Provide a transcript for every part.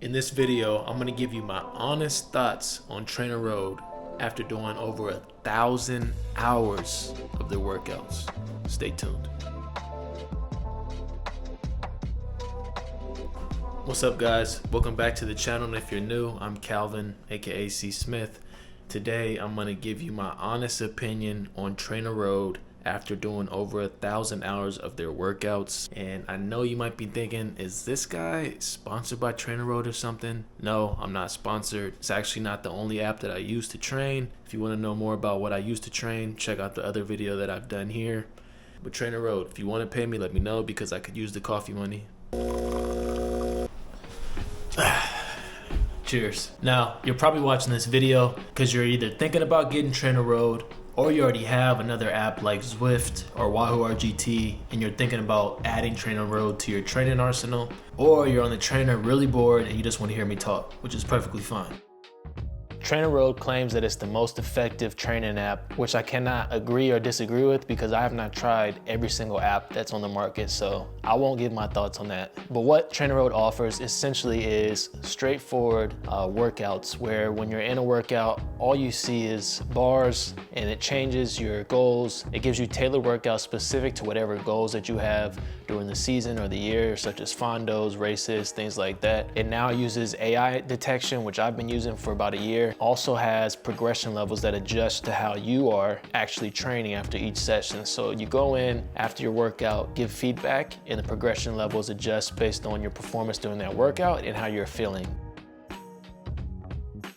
In this video, I'm gonna give you my honest thoughts on TrainerRoad after doing over 1,000 hours of their workouts. Stay tuned. What's up, guys? Welcome back to the channel. And if you're new, I'm Calvin, aka C Smith. Today, I'm gonna give you my honest opinion on TrainerRoad after doing over 1,000 hours of their workouts. And I know you might be thinking, is this guy sponsored by TrainerRoad or something? No, I'm not sponsored. It's actually not the only app that I use to train. If you want to know more about what I use to train, check out the other video that I've done here. But TrainerRoad, if you want to pay me, let me know because I could use the coffee money. Cheers. Now, you're probably watching this video because you're either thinking about getting TrainerRoad, or you already have another app like Zwift or Wahoo RGT and you're thinking about adding TrainerRoad to your training arsenal, or you're on the trainer really bored and you just want to hear me talk, which is perfectly fine. TrainerRoad claims that it's the most effective training app, which I cannot agree or disagree with because I have not tried every single app that's on the market, so I won't give my thoughts on that. But what TrainerRoad offers essentially is straightforward workouts where when you're in a workout, all you see is bars and it changes your goals. It gives you tailored workouts specific to whatever goals that you have during the season or the year, such as fondos, races, things like that. It now uses AI detection, which I've been using for about a year. Also has progression levels that adjust to how you are actually training after each session. So you go in after your workout, give feedback, and the progression levels adjust based on your performance during that workout and how you're feeling.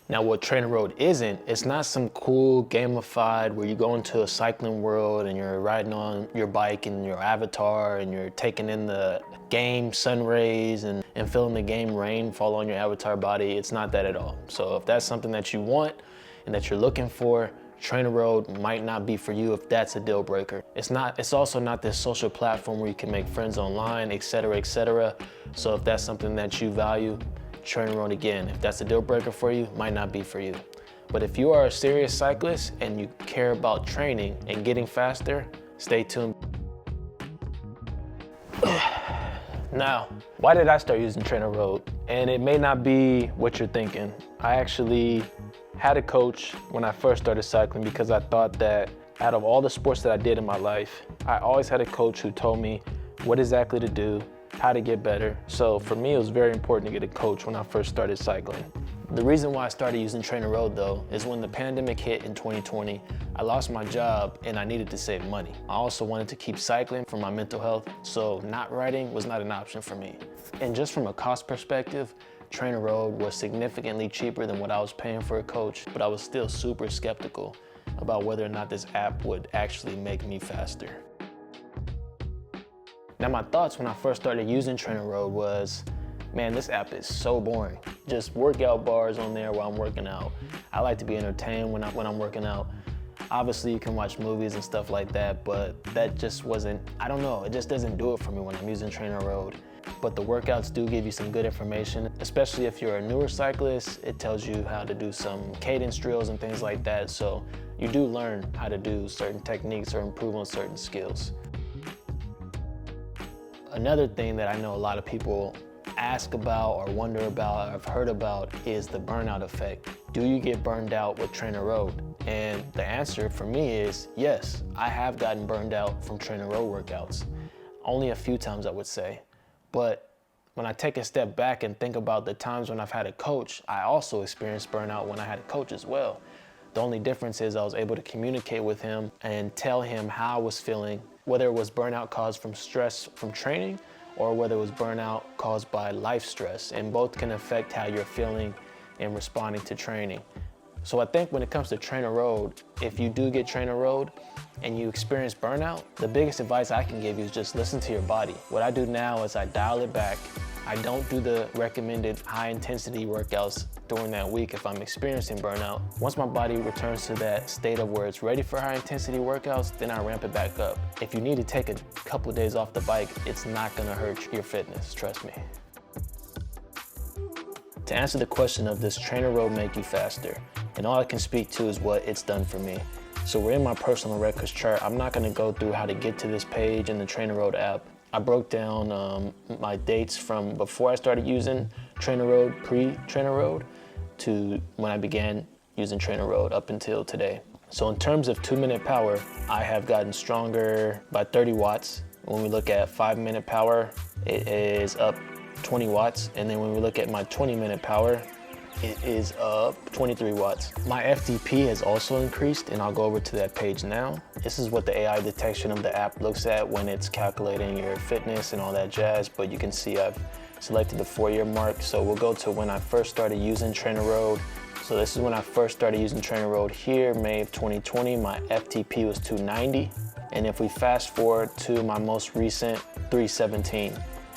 Now what TrainerRoad isn't, it's not some cool gamified where you go into a cycling world and you're riding on your bike and your avatar and you're taking in the game sun rays and feeling the game rain fall on your avatar body. It's not that at all. So if that's something that you want and that you're looking for, TrainerRoad might not be for you if that's a deal breaker. It's also not this social platform where you can make friends online, etc., etc. So if that's something that you value, TrainerRoad, again, if that's a deal breaker for you, might not be for you. But if you are a serious cyclist and you care about training and getting faster, stay tuned. Now, why did I start using TrainerRoad? And it may not be what you're thinking. I actually had a coach when I first started cycling because I thought that out of all the sports that I did in my life, I always had a coach who told me what exactly to do, how to get better. So for me, it was very important to get a coach when I first started cycling. The reason why I started using TrainerRoad though is when the pandemic hit in 2020, I lost my job and I needed to save money. I also wanted to keep cycling for my mental health, so not riding was not an option for me. And just from a cost perspective, TrainerRoad was significantly cheaper than what I was paying for a coach, but I was still super skeptical about whether or not this app would actually make me faster. Now my thoughts when I first started using TrainerRoad was, man, this app is so boring. Just workout bars on there while I'm working out. I like to be entertained when I'm working out. Obviously you can watch movies and stuff like that, but that just wasn't, I don't know, it just doesn't do it for me when I'm using TrainerRoad. But the workouts do give you some good information, especially if you're a newer cyclist. It tells you how to do some cadence drills and things like that, so you do learn how to do certain techniques or improve on certain skills. Another thing that I know a lot of people ask about or wonder about or I've heard about is the burnout effect. Do you get burned out with TrainerRoad? And the answer for me is yes, I have gotten burned out from TrainerRoad workouts. Only a few times, I would say. But when I take a step back and think about the times when I've had a coach, I also experienced burnout when I had a coach as well. The only difference is I was able to communicate with him and tell him how I was feeling, whether it was burnout caused from stress from training or whether it was burnout caused by life stress, and both can affect how you're feeling and responding to training. So I think when it comes to TrainerRoad, if you do get TrainerRoad and you experience burnout, the biggest advice I can give you is just listen to your body. What I do now is I dial it back. I don't do the recommended high intensity workouts during that week if I'm experiencing burnout. Once my body returns to that state of where it's ready for high intensity workouts, then I ramp it back up. If you need to take a couple of days off the bike, it's not gonna hurt your fitness, trust me. To answer the question of does TrainerRoad make you faster? And all I can speak to is what it's done for me. So we're in my personal records chart. I'm not gonna go through how to get to this page in the TrainerRoad app. I broke down my dates from before I started using TrainerRoad, pre-TrainerRoad, to when I began using TrainerRoad up until today. So in terms of 2-minute power, I have gotten stronger by 30 watts. When we look at 5-minute power, it is up 20 watts. And then when we look at my 20-minute power, it is up 23 watts. My FTP has also increased, and I'll go over to that page now. This is what the AI detection of the app looks at when it's calculating your fitness and all that jazz, but you can see I've selected the 4-year mark. So we'll go to when I first started using TrainerRoad. So this is when I first started using TrainerRoad here, May of 2020. My FTP was 290. And if we fast forward to my most recent, 317.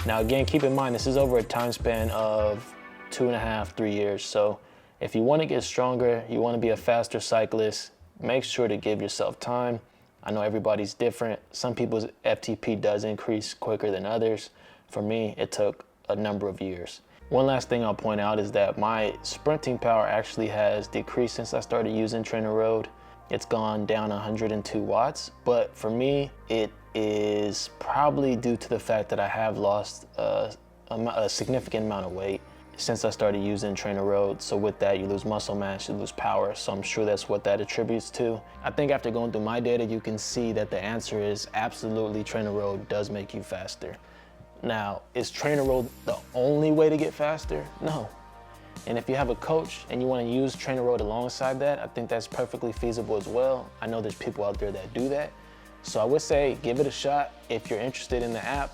Now again, keep in mind, this is over a time span of 2.5, 3 years. So if you want to get stronger, you want to be a faster cyclist, make sure to give yourself time. I know everybody's different. Some people's FTP does increase quicker than others. For me, it took a number of years. One last thing I'll point out is that my sprinting power actually has decreased since I started using TrainerRoad. It's gone down 102 watts, but for me, it is probably due to the fact that I have lost a significant amount of weight since I started using TrainerRoad. So with that, you lose muscle mass, you lose power. So I'm sure that's what that attributes to. I think after going through my data, you can see that the answer is absolutely TrainerRoad does make you faster. Now, is TrainerRoad the only way to get faster? No. And if you have a coach and you want to use TrainerRoad alongside that, I think that's perfectly feasible as well. I know there's people out there that do that. So I would say give it a shot if you're interested in the app.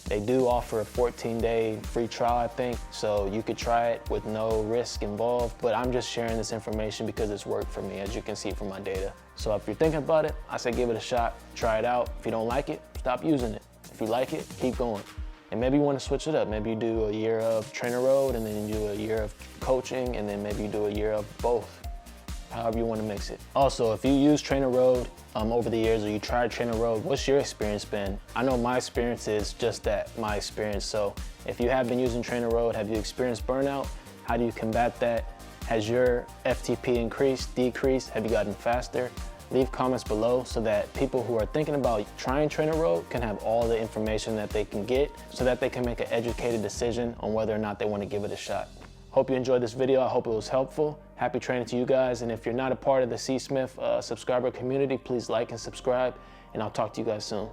They do offer a 14-day free trial, I think, so you could try it with no risk involved, but I'm just sharing this information because it's worked for me, as you can see from my data. So if you're thinking about it, I say give it a shot, try it out. If you don't like it, stop using it. If you like it, keep going. And maybe you want to switch it up. Maybe you do a year of TrainerRoad and then you do a year of coaching, and then maybe you do a year of both. However you want to mix it. Also, if you use TrainerRoad over the years, or you tried TrainerRoad, what's your experience been? I know my experience is just that, my experience. So if you have been using TrainerRoad, have you experienced burnout? How do you combat that? Has your FTP increased, decreased? Have you gotten faster? Leave comments below so that people who are thinking about trying TrainerRoad can have all the information that they can get so that they can make an educated decision on whether or not they want to give it a shot. Hope you enjoyed this video. I hope it was helpful. Happy training to you guys. And if you're not a part of the C. Smith subscriber community, please like and subscribe, and I'll talk to you guys soon.